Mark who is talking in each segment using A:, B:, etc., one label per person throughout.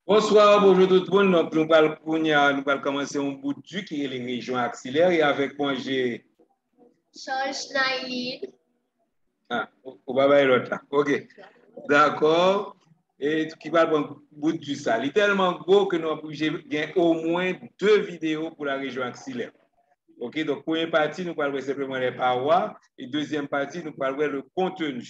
A: Bonsoir, bonjour tout le monde. Donc, nous allons commencer un bout du qui est les régions axillaires et avec moi j'ai.
B: George Nailin.
A: Ah, on va voir l'autre là. Ok. D'accord. Et qui va prendre un bout du ça. Il est tellement gros que nous avons gagné au moins 2 vidéos pour la région axillaire. Ok. Donc, première partie, nous parlons simplement les parois et deuxième partie, nous parlons le contenu.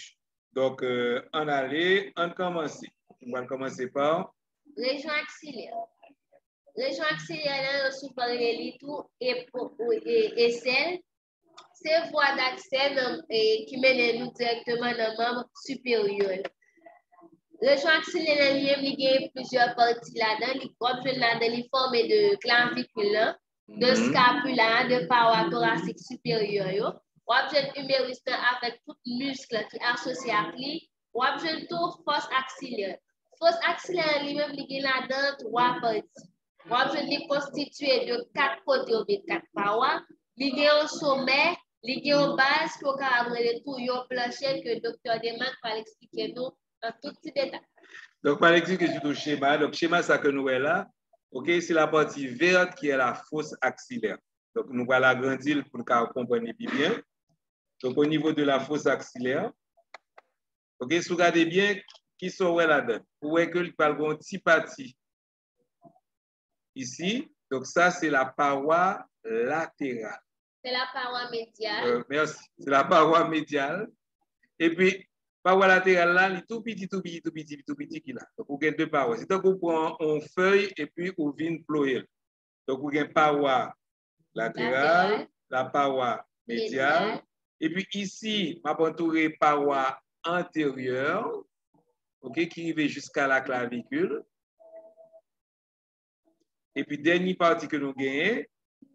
A: Donc, on allait, on commence. On va commencer par.
B: Région axillaire. Région axillaire, nous parlons de tout et celle, c'est voie d'accès qui mène nous directement dans le membre supérieur. Région axillaire, il y a plusieurs parties là-dedans. Il est formé de clavicule, de scapula, de paroi thoracique supérieure. On a besoin d'humérus avec tout muscle qui est associé à lui. On a besoin de tout force axillaire. Force axillaire, lui-même, il y a là-dedans 3 parties. On a besoin de constituer de 4 côtés ou de 4 parois. Il y a un sommet, il y a une base pour cadrer tout le plancher que le docteur Deman va expliquer nous en tout petit détail.
A: Donc, par exemple, sur le schéma, donc schéma ça que nous voyons là, ok, c'est la partie verte qui est la fosse axillaire. Donc, nous allons l'agrandir pour qu'on comprenne bien. Donc, au niveau de la fosse axillaire, ok, si vous regardez bien, qui sont là-dedans? Vous voyez que parle d'une petite partie ici. Donc, ça, c'est la paroi latérale.
B: C'est la paroi médiale.
A: Merci. C'est la paroi médiale. Et puis, paroi latérale là, il est tout petit qui là. Donc, vous avez 2 parois. C'est donc vous prenez une feuille et puis vous venez ployer. Donc, vous avez paroi latérale, la paroi médiale. Et puis ici, je vais entourer paroi antérieure, ok, qui arrive jusqu'à la clavicule. Et puis, dernière partie que nous gagnons,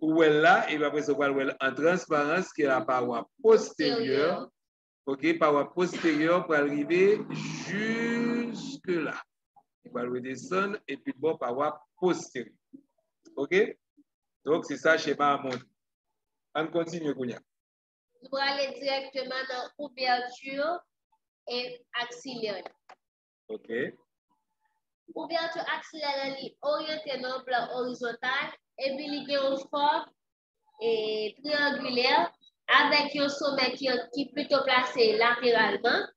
A: où elle là, et puis après, ça va en transparence, qui est la paroi postérieure. Ok, paroi postérieure pour arriver jusque là. Il va redescendre et puis bon, paroi postérieure. Ok? Donc, c'est ça, schéma à montrer. On continue, Kounia.
B: Nous allons aller directement dans l'ouverture et axillaire.
A: Ok.
B: Ouverture axillaire est orientée dans le plan horizontal et puis il y a une forme triangulaire avec un sommet qui est plutôt placé latéralement.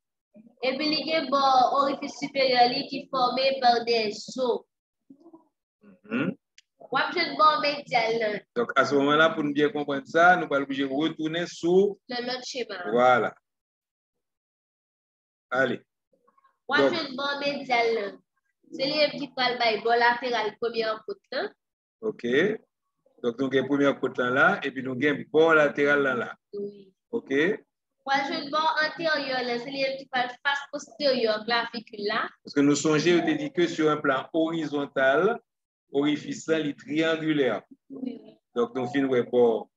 B: Et puis il y a un orifice supérieur qui est formé par des os.
A: Donc, à ce moment-là, pour nous bien comprendre ça, nous allons obligé de retourner sur
B: l'autre schéma.
A: Voilà. Allez.
B: Donc, médial, c'est lui qui parle de latéral première côte.
A: OK. Donc, nous avons le premier côté là, et puis nous avons le bord latéral là.
B: Oui.
A: OK.
B: Le bord antérieur, c'est lui qui parle face postérieure, clavicule là.
A: Parce que nous songeons, on dit que sur un plan horizontal, orifice est triangulaire.
B: Oui.
A: Donc, nous finissons le bord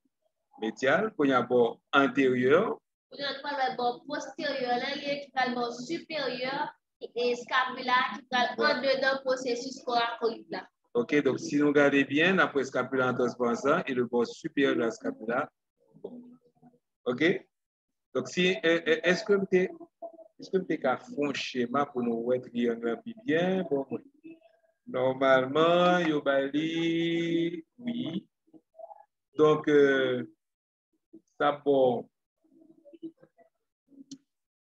A: médial, puis il y a le bord antérieur.
B: Nous avons le bord postérieur, là, qui parle le bord supérieur et scapula qui parle en dedans processus coracoïde là.
A: OK, donc si nous regardons bien, après scapula en transparence et le bord supérieur de la scapula. Bon. OK? Donc, si, est-ce que tu as fait un schéma pour nous voir triangle bien? Bon, normalement, Yobali, oui. Donc, ça, bon,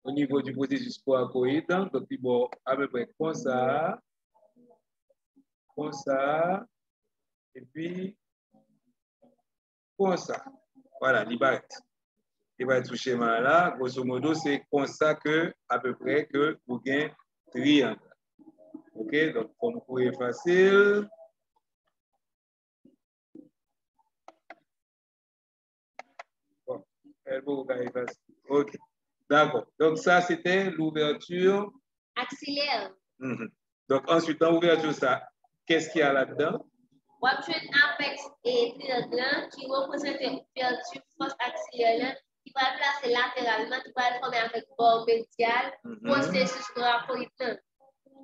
A: au niveau du processus coracoïde, donc, bon, à peu près comme ça, et puis, comme ça. Voilà, il va être ce schéma là. Grosso modo, c'est comme ça que, à peu près, que vous gagnez triangle. OK, donc, comme vous est facile. Bon, OK, d'accord. Donc, ça, c'était l'ouverture
B: axillaire.
A: Donc, ensuite, dans l'ouverture, ça, qu'est-ce qu'il y a là-dedans?
B: Apex et triangle qui représente l'ouverture force axillaire qui va être placée latéralement, qui va être formée avec bord médial, processus coracoïde.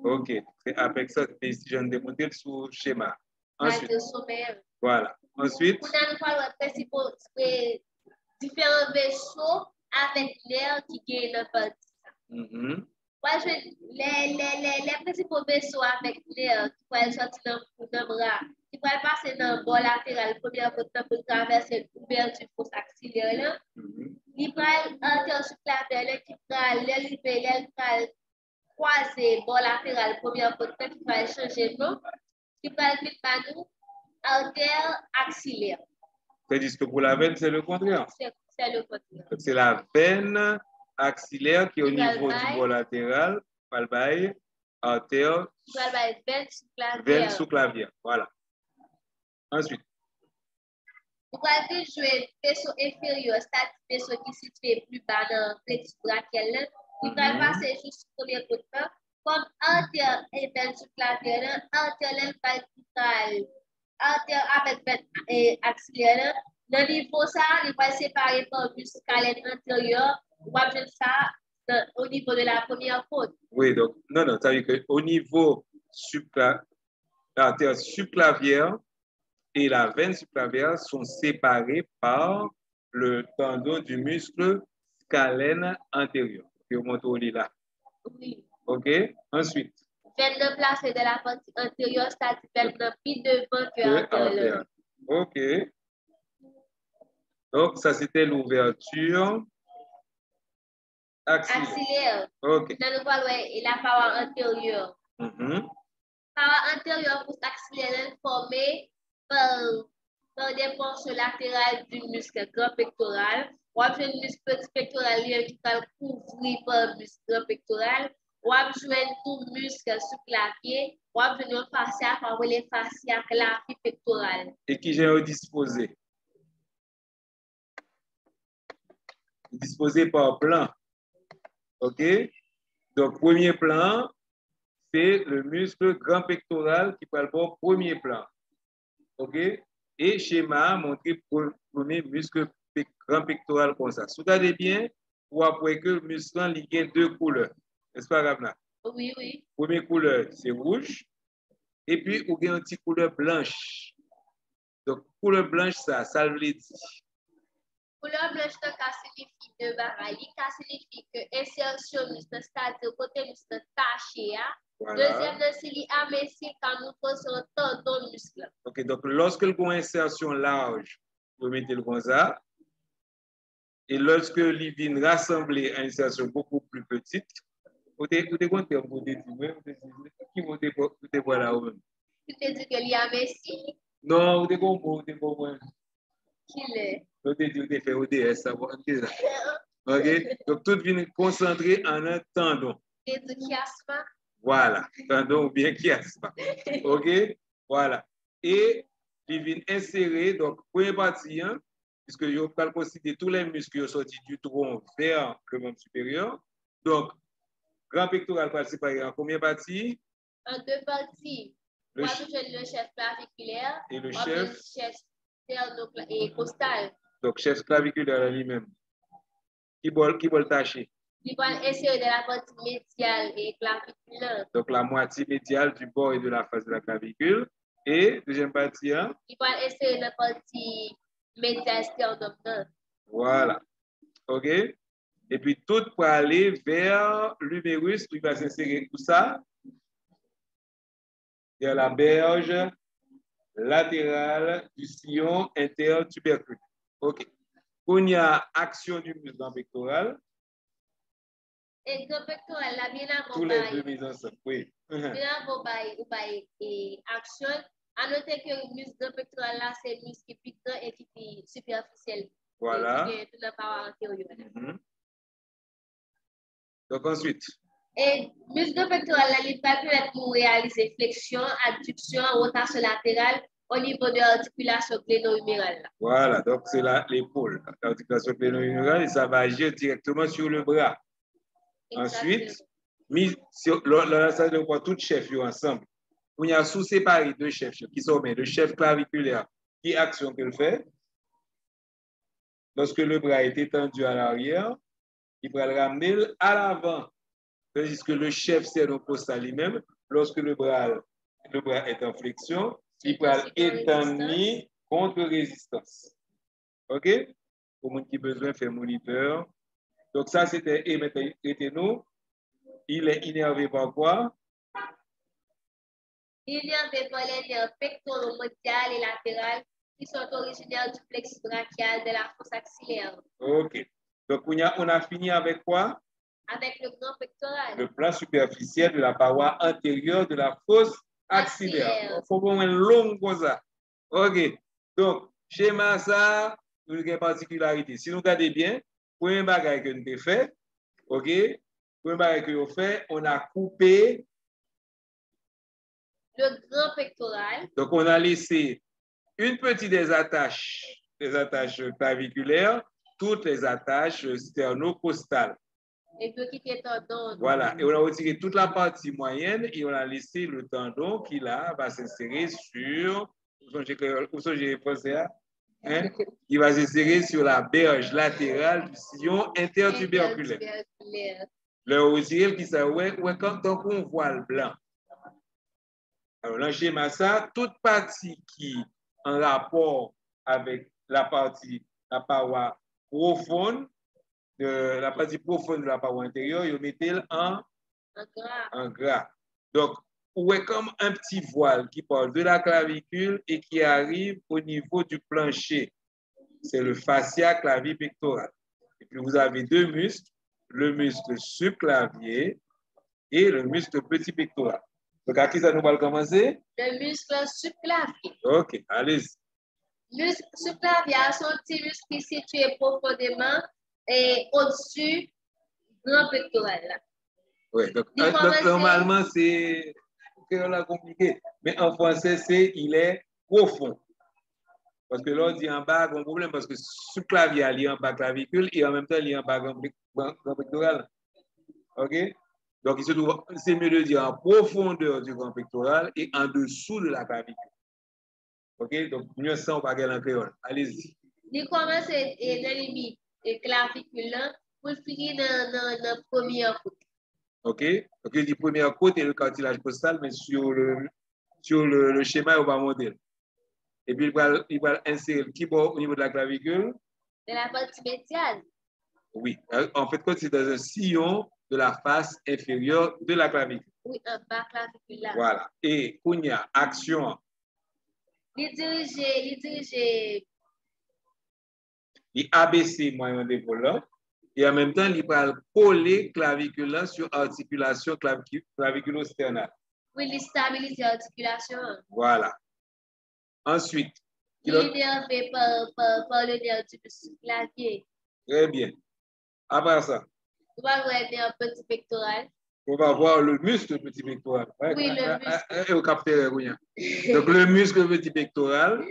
A: OK. C'est avec ça que je viens de démontrer sous le schéma. Ensuite, voilà. Ensuite,
B: on a parlé principaux différents vaisseaux avec l'air qui gagne le parti. Moi, les principaux vaisseaux avec l'air qui peuvent sortir dans le bras, qui peuvent passer dans le bord latéral, première fois pour traverser l'ouverture pour s'accélérer là. Ils peuvent entrer sur la terre, qui peuvent l'élever, croiser le bord latéral, première fois qui peuvent changer de nom, qui peuvent venir par nous, artère axillaire.
A: C'est-à-dire que pour la veine, c'est le contraire.
B: C'est le contraire.
A: C'est la veine axillaire qui est au niveau du bord latéral, palbaille, artère, veine sous-clavière. Voilà. Ensuite.
B: Vous pouvez jouer vaisseau inférieur, c'est-à-dire vaisseau qui se situe plus bas dans le plexus brachial, il va passer juste sur le premier coup de temps, comme artère et veine sous-clavière, artère verticale, artère avec veine axillaire. Dans le niveau ça, il va séparer par muscle scalène antérieur. On va faire ça au niveau de la première côte.
A: Oui, donc, non, ça veut dire qu'au niveau l'artère subclavière et la veine subclavière sont séparées par le tendon du muscle scalène antérieur. Et on montre au lit là.
B: Oui.
A: OK? Ensuite.
B: Veine déplacée de la partie antérieure, c'est-à-dire veine plus devant que antérieure.
A: OK. Donc, ça, c'était l'ouverture axillaire. OK.
B: Dans le voile, la paroi antérieure. Paroi antérieure pour axillaire formée par des portions latérales du muscle grand pectoral. On a le muscle pectoral qui va couvrir par le muscle grand pectoral. On a tout muscle sous-clavier. On a le fascia par les fascia clavier pectoral.
A: Et qui j'ai disposé? Disposé par plan. OK? Donc, premier plan, c'est le muscle grand pectoral qui parle pour premier plan. OK? Et schéma montré pour le premier muscle grand pectoral comme ça. Si vous regardez bien, vous voyez que le muscle a deux couleurs. N'est-ce pas, Ramna?
B: Oui, oui.
A: Première couleur, c'est rouge. Et puis, vous avez une petite couleur blanche. Donc, couleur blanche, ça veut dire.
B: Couleur blanche, ça signifie deux bagailles. Ça signifie que insertion muscle, c'est-à-dire côté muscle taché. Voilà. Deuxième, c'est aminci quand nous faisons tendon muscle. OK,
A: donc lorsque le insertion large, vous mettez le comme ça. Et lorsque il vient rassembler à une insertion beaucoup plus petite, vous avez compté pour dire qui vous avez voilà où même.
B: Tu te dis que l'y aminci?
A: Non, vous avez compris, vous avez
B: Qui l'est?
A: Vous avez fait ODS, ça va. OK, donc tout vient concentré en un tendon.
B: Et du chiasme?
A: Voilà, tendon ou bien chiasme. OK, voilà. Et il vient insérer, donc, première partie, hein, puisque je vais considérer tous les muscles qui sont sortis du tronc vers le membre supérieur. Donc, grand pectoral va séparer en combien de parties?
B: En deux parties. Le chef claviculaire
A: et le chef
B: et costal.
A: Donc, chef claviculaire lui-même. Qui va tâcher?
B: Il va insérer de la partie médiale et claviculaire.
A: Donc, la moitié médiale du bord et de la face de la clavicule. Et, deuxième partie, hein?
B: Il va insérer la partie médiale sternum.
A: Voilà. OK? Et puis, tout pour aller vers l'humérus, il va s'insérer tout ça vers la berge latérale du sillon intertubercule. OK. On y a action du muscle pectoral.
B: Et le pectoral, là, bien avant,
A: tous les deux mises ensemble, oui.
B: Bien avant, et action. À noter que le muscle pectoral, là, c'est le muscle qui piquant et qui est superficiel.
A: Voilà.
B: Et tout la paroi antérieure.
A: Donc, ensuite.
B: Et le muscle pectoral, là, il va permettre de réaliser flexion, adduction, rotation latérale au niveau de l'articulation cléno-humérale.
A: Voilà, donc c'est l'épaule, l'articulation cléno-humérale, et ça va agir directement sur le bras. Exactement. Ensuite, là, ça veut dire tout chef ensemble. On y a sous-séparé deux chefs qui sont le chef claviculaire, qui action qu'il fait. Lorsque le bras est étendu à l'arrière, il va le ramener à l'avant. Tandis que le chef sternocostal lui-même, lorsque le bras est en flexion, il va étendre contre résistance. OK? Pour les gens qui ont besoin de faire moniteur. Donc, ça, c'était nous. Il est innervé par quoi?
B: Innervé par les nerfs pectoraux médial et latéral qui sont originaires du plexus brachial de la fosse axillaire.
A: OK. Donc, on a fini avec quoi?
B: Avec le grand pectoral.
A: Le plan superficiel de la paroi antérieure de la fosse axillaire. Il faut voir une longue chose. OK. Donc, schéma ça, nous avons une particularité. Si nous regardons bien, premier bagage que nous avons fait, OK? Premier bagage que nous avons fait, on a coupé
B: le grand pectoral.
A: Donc, on a laissé une petite des attaches claviculaires, toutes les attaches sternocostales.
B: Et puis qui est tendon.
A: Voilà. Et on a retiré toute la partie moyenne et on a laissé le tendon qui là va s'insérer sur. Où j'ai pensé à? Hein? Il va s'insérer sur la berge latérale du sillon intertuberculaire. Le retiré qui ça, ouais, quand on voit le blanc. Alors, dans le schéma, ça, toute partie qui est en rapport avec la paroi profonde, la partie profonde de la paroi intérieure, ils mettent en gras. Donc, où est comme un petit voile qui part de la clavicule et qui arrive au niveau du plancher. C'est le fascia clavipectoral. Et puis, vous avez deux muscles, le muscle subclavier et le muscle petit pectoral. Donc, à qui ça nous va commencer?
B: Le muscle subclavier.
A: OK, allez-y.
B: Le muscle subclavier, c'est un petit muscle qui est situé profondément et au-dessus du grand pectoral.
A: Oui, donc normalement, c'est compliqué. Mais en français, il est profond. Parce que là, on dit en bas, il y a un problème parce que subclavier, il est en bas clavicule et en même temps, il est en bas grand pectoral. OK? Donc, c'est mieux de dire en profondeur du grand pectoral et en dessous de la clavicule. OK? Donc, mieux ça, on va regarder en créole. Allez-y.
B: Il commence dans les limites clavicule pour finir dans la première côte.
A: OK? Donc, je dis première côte et le cartilage costal, mais sur le schéma, on va monter. Et puis, il va insérer le keyboard au niveau de la clavicule.
B: De la partie médiane.
A: Oui. En fait, c'est dans un sillon de la face inférieure de la clavicule.
B: Oui, en bas clavicule.
A: Voilà. Et il y a action.
B: Il dirige.
A: Il ABC moyen d'épaule là. Et en même temps, il va coller clavicule sur articulation claviculo-sternale.
B: Oui, il stabilise l'articulation.
A: Voilà. Ensuite.
B: Il est énervé par le nerf du clavier.
A: Très bien. Après ça.
B: On va voir le nerf petit pectoral.
A: On va voir le muscle petit pectoral.
B: Oui, le muscle.
A: Au capteur. Donc, le muscle petit pectoral.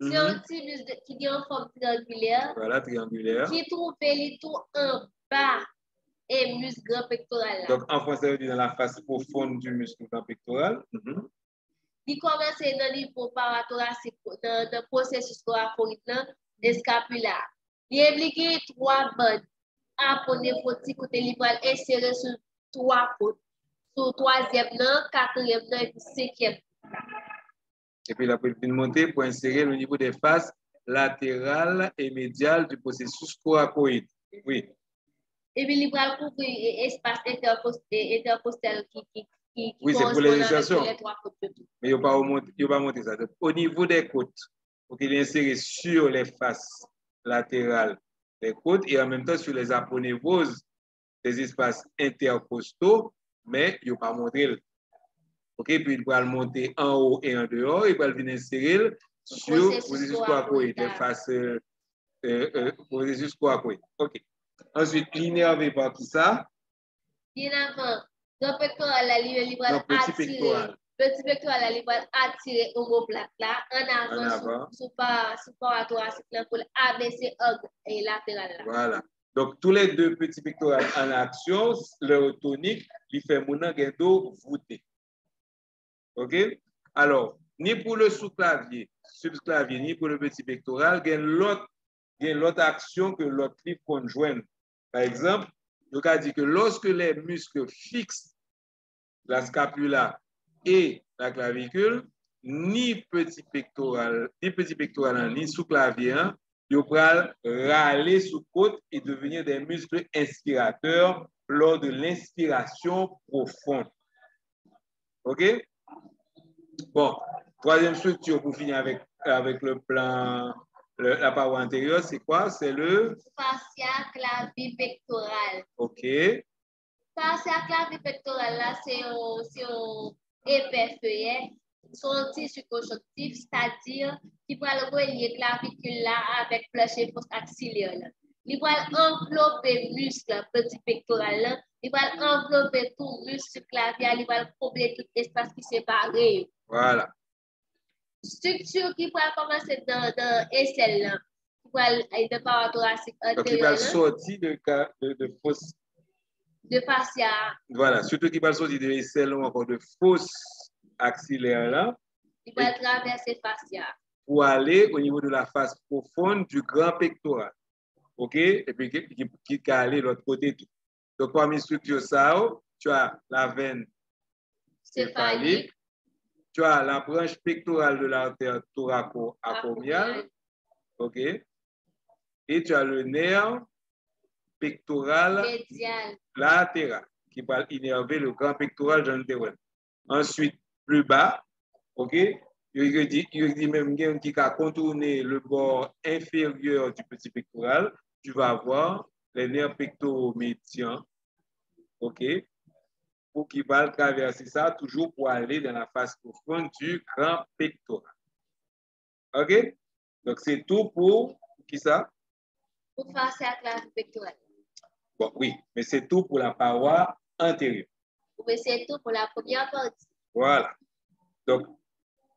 B: C'est un petit muscle qui est en forme triangulaire.
A: Voilà, triangulaire.
B: Qui trouve les tout en bas et muscle grand pectoral.
A: Donc, en français, on dit dans la face profonde du muscle grand pectoral.
B: Il commence dans le niveau parathoracique, dans le processus thoracoïde et scapulaire. Il implique trois bandes aponeurotiques côté libre insérées sur trois côtes. Sur troisième, quatrième et cinquième.
A: Et puis, la polypine montée pour insérer le niveau des faces latérales et médiales du processus thoracoïde. Oui.
B: Et puis, il va couvrir l'espace intercostal qui
A: oui, c'est pour les insertions. Mais il ne va pas monter ça. Donc, au niveau des côtes, il faut qu'il insère sur les faces latérales des côtes et en même temps sur les aponeuroses des espaces intercostaux, mais il ne va pas monter. OK, puis il va le monter en haut et en dehors, il va venir insérer sur le processus thoracoïde, les faces processus thoracoïde. OK. Ensuite, l'innervé par tout ça.
B: L'innervant. Le pectoral, il va attirer. Petit pectoral, il va attirer l'omoplate là, en avant, sous par thoracique pour abaisser et latéral.
A: Voilà. Donc, tous les deux petits pectorales en action, leur tonique, il fait mon dos voûté. OK? Alors, ni pour le sous-clavier, subclavier, ni pour le petit pectoral, il y a l'autre action que l'autre livre conjoint. Par exemple, le cas dit que lorsque les muscles fixent la scapula et la clavicule, ni petit pectoral, ni sous-clavier, ils vont râler sous côte et devenir des muscles inspirateurs lors de l'inspiration profonde. OK? Bon, troisième structure pour finir avec le plan, la paroi antérieure, c'est quoi? C'est le
B: fascia clavipectoral.
A: OK.
B: Fascia clavipectoral, là, c'est un épais feuillet, son tissu conjonctif, c'est-à-dire qui va le relier clavicule là avec plancher post-axillaire. Il va envelopper muscle petit pectoral là, il va envelopper tout muscle clavial, il va combler tout espace qui sépare.
A: Voilà.
B: Structure qui va commencer dans aisselle là, qui va aller de paroi thoracique
A: Donc, il va
B: antérieure.
A: sortir de fausse.
B: De fascia.
A: Voilà, surtout qui va sortir de l'aisselle ou encore de fausse axillaire là.
B: Il va traverser fascia.
A: Pour aller au niveau de la face profonde du grand pectoral. OK? Et puis qui va aller de l'autre côté. Donc, parmi les structures, ça, tu as la veine céphalique, tu as la branche pectorale de l'artère thoraco-acromiale, OK? Et tu as le nerf pectoral
B: médial
A: latéral qui va innerver le grand pectoral jantéral. Ensuite, plus bas, OK? Il dit même qui a contourné le bord inférieur du petit pectoral, tu vas avoir les nerfs pectoraux médians, OK? Pour qu'il va traverser ça, toujours pour aller dans la face profonde du grand pectoral. OK? Donc, c'est tout pour qui ça?
B: Pour fascia clavipectorale.
A: Bon, oui, mais c'est tout pour la paroi antérieure.
B: Mais c'est tout pour la première partie.
A: Voilà. Donc,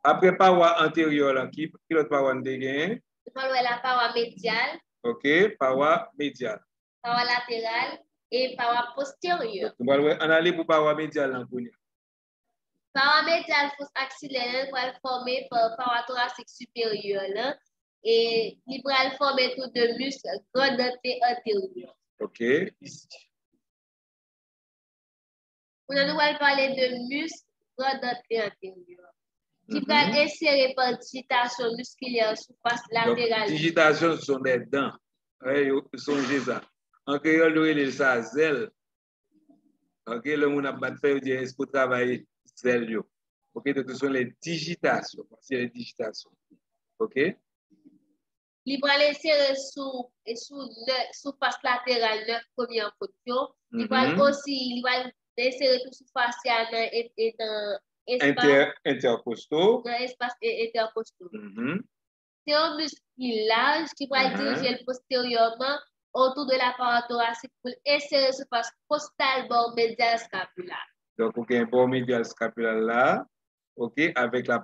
A: après paroi antérieure, là, qui l'autre paroi antérieure?
B: La paroi médiale.
A: OK, paroi médiale.
B: Paroi latérale et paroi postérieure.
A: On aller pour paroi médiale.
B: Paroi médiale fausse axillaire va former par paroi thoracique supérieure là, et il va former tout de muscle grand denté antérieur.
A: OK, ici.
B: On va parler de muscle grand denté antérieur qui va insérer par digitation musculaire sous face latérale.
A: Digitation, ce sont des dents. Oui, songez ça. En créole, il y a ça, zèle. OK, le monde a battu faire dire est-ce qu'on travaille zèle. OK, donc ce sont les digitations. C'est les digitations. OK?
B: Il va l'insérer sous face latérale, neuf première position. Il va aussi, il va l'insérer tout sous fascia et dans espace
A: intercostaux.
B: Dans espace intercostaux. C'est un musculage qui va diriger postérieurement autour de la paroi thoracique pour insérer sous face postale bord médial scapulaire.
A: Donc, OK, un bord médial scapulaire là, OK, avec la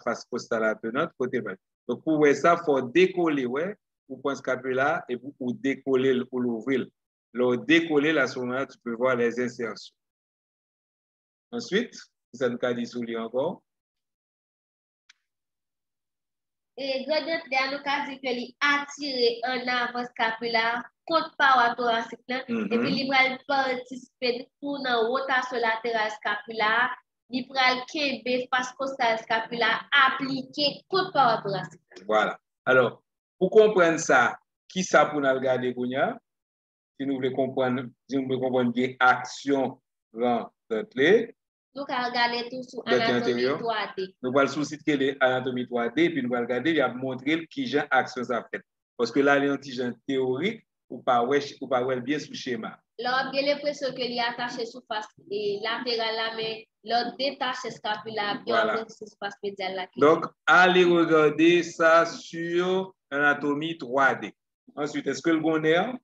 A: face postale attenante, côté bas. Donc, pour ça, il faut décoller, ouais, pour point scapulaire et pour décoller, pour l'ouvrir. Le décoller, là, à ce moment-là, tu peux voir les insertions. Ensuite, ça nous a dit sous lui encore.
B: Et Godot nous a dit qu'il attiré en avant scapulaire contre paroi thoracique et puis il va participer tout dans la rotation latérale scapulaire, il va le face postale scapulaire appliqué contre paroi thoracique.
A: Voilà. Alors, pour comprendre ça, qui ça pour nous regarder Gounia? Si nous voulons comprendre, bien action dans notre clé.
B: Nous allons regarder tout sur anatomie 3D.
A: Nous allons sur site qui est anatomie 3D, puis nous allons regarder, il y a montré qui genre action ça fait. Parce que là, l'antigène théorique, ou pas bien sous schéma.
B: Là, j'ai l'impression qu'il est attaché sur face latérale là, mais l'autre détaché scapulaire, puis
A: voilà.
B: sur face médial là.
A: Donc, allez regarder ça sur anatomie 3D. Ensuite, est-ce que le bon nerf?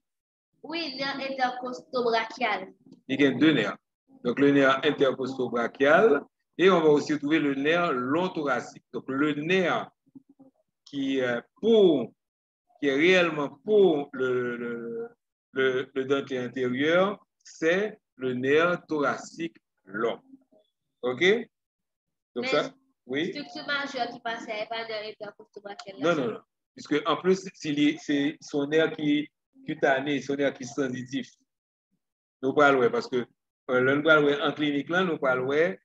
B: Oui, nerf intercosto-brachial.
A: Il y a deux nerfs. Donc, le nerf intercosto-brachial et on va aussi trouver le nerf long thoracique. Donc, le nerf qui est réellement pour le dentier intérieur, c'est le nerf thoracique long. OK? Donc, mais ça, oui.
B: Structure majeure qui passe à pas nerf intercosto-brachial.
A: Non. Puisque, en plus, c'est son nerf qui cutané, son nerf qui est sensitif. Nous parlons parce que en clinique, là, nous parlons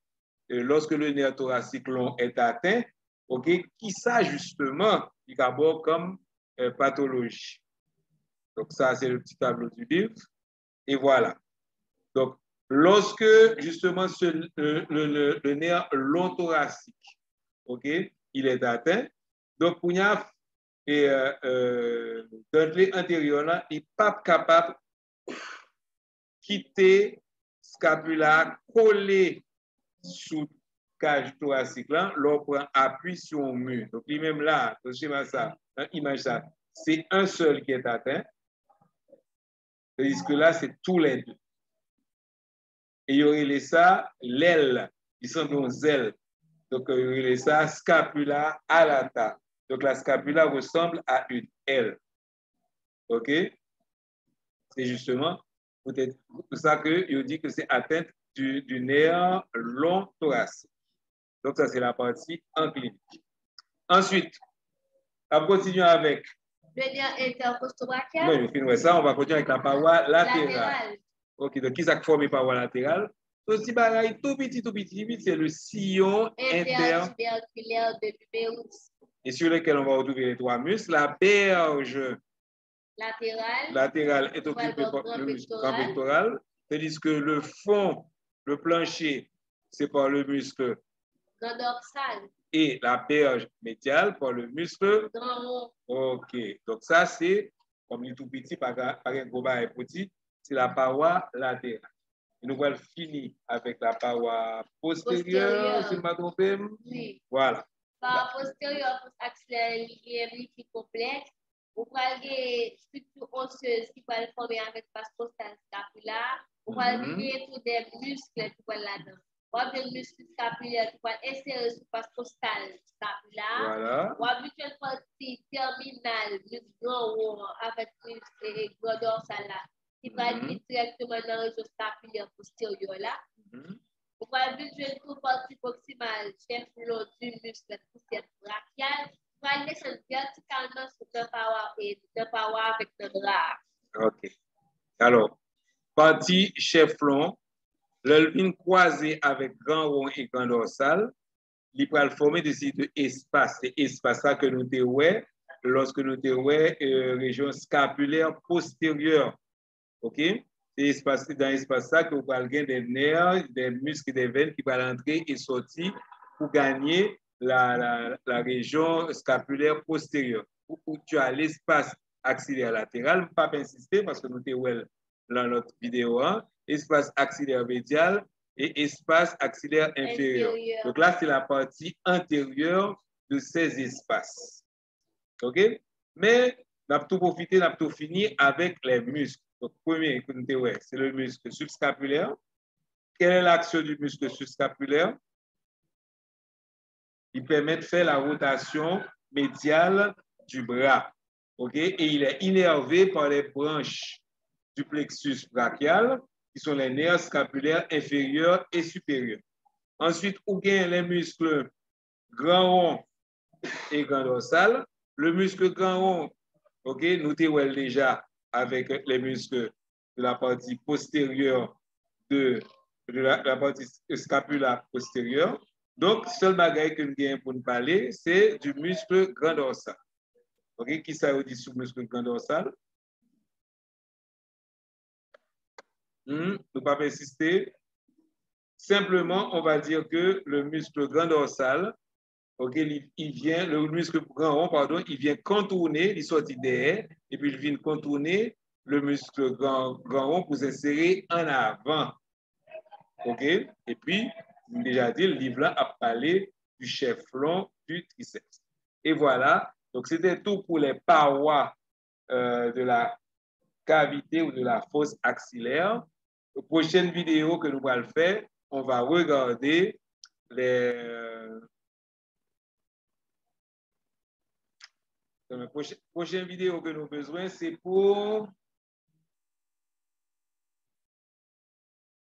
A: lorsque le nerf thoracique long est atteint, OK, qui ça justement, il d'abord comme pathologie. Donc ça, c'est le petit tableau du livre. Et voilà. Donc, lorsque justement le nerf long thoracique, ok, il est atteint, donc pour et dentelé antérieur là, il n'est pas capable de quitter scapula collé sous cage thoracique là, l'on prend appui sur un mur. Donc lui-même là, ça, image ça, c'est un seul qui est atteint, tandis que là c'est tous les deux. Et il y aurait ça l'aile, ils sont dans ailes. Donc il y aurait ça scapula alata. Donc la scapula ressemble à une aile. OK? C'est justement peut-être pour ça que je dis que c'est atteinte du nerf long thoracique. Donc ça c'est la partie en clinique. Ensuite, on continue avec.
B: Le nerf intercostobrachial.
A: Non, je finis ça. On va continuer avec la paroi latérale. OK, donc qui ça forme les parois latérales? Aussi, bagaille tout petit, c'est le sillon
B: intertuberculaire de l'humérus.
A: Et sur lequel on va retrouver les trois muscles. La berge latérale est occupée par le muscle grand pectoral, tandis que le fond, le plancher, c'est par le muscle
B: grand dorsal.
A: Et la berge médiale par le muscle
B: grand rond.
A: OK. Donc ça, c'est, comme il est tout petit, par un gros baril petit, c'est la paroi latérale. Et nous allons finir avec la paroi postérieure, si je ne me trompe pas.
B: Oui.
A: Voilà.
B: Paroi postérieure, axillaire liée complexe. Vous avez des structures osseuses qui peuvent former avec l'espace postal scapulaire. Vous avez tous des muscles qui peuvent là-dedans. Vous avez des muscles scapulaires qui peuvent insérer l'espace postal scapulaire.
A: Voilà.
B: Vous avez une partie terminale du grand rond avec le grand dorsal là, qui va aller directement dans la région scapulaire postérieure là. Vous avez une partie proximale, chef long du muscle poussière brachial. Vous allez descendre verticalement sur le paroi avec le bras.
A: OK. Alors, partie chef long, l'elvine croisée avec grand rond et grand dorsal, il va former des sites d'espace. C'est espace là que nous avons lorsque nous avons région scapulaire postérieure. OK? C'est dans l'espace là que vous allez gagner des nerfs, des muscles, des veines qui vont entrer et sortir pour gagner la région scapulaire postérieure. Où tu as l'espace axillaire latéral, je ne vais pas insister parce que nous avons dans notre vidéo, espace axillaire médial et espace axillaire inférieur. Donc là, c'est la partie antérieure de ces espaces. OK? Mais on a tout profité, on a tout fini avec les muscles. Donc, premier, c'est le muscle subscapulaire. Quelle est l'action du muscle subscapulaire? Il permet de faire la rotation médiale du bras. OK? Et il est innervé par les branches du plexus brachial, qui sont les nerfs scapulaires inférieurs et supérieurs. Ensuite, on gagne les muscles grand rond et grand dorsal. Le muscle grand rond, OK, nous t'avons déjà avec les muscles de la partie postérieure de la partie scapula postérieure. Donc, seul bagage que nous avons pour nous parler, c'est du muscle grand dorsal. OK, qui ça veut dire sur le muscle grand dorsal? Ne pas insister. Simplement, on va dire que le muscle grand dorsal, OK, il vient, le muscle grand rond, pardon, il vient contourner, il sort derrière, et puis il vient contourner le muscle grand rond pour s'insérer en avant. OK? Et puis, déjà dit, le livre là a parlé du chef long du triceps. Et voilà. Donc, c'était tout pour les parois de la cavité ou de la fosse axillaire. La prochaine vidéo que nous allons faire, on va regarder la prochaine vidéo que nous avons besoin, c'est pour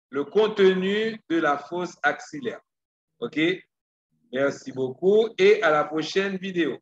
A: le contenu de la fosse axillaire. OK? Merci beaucoup et à la prochaine vidéo.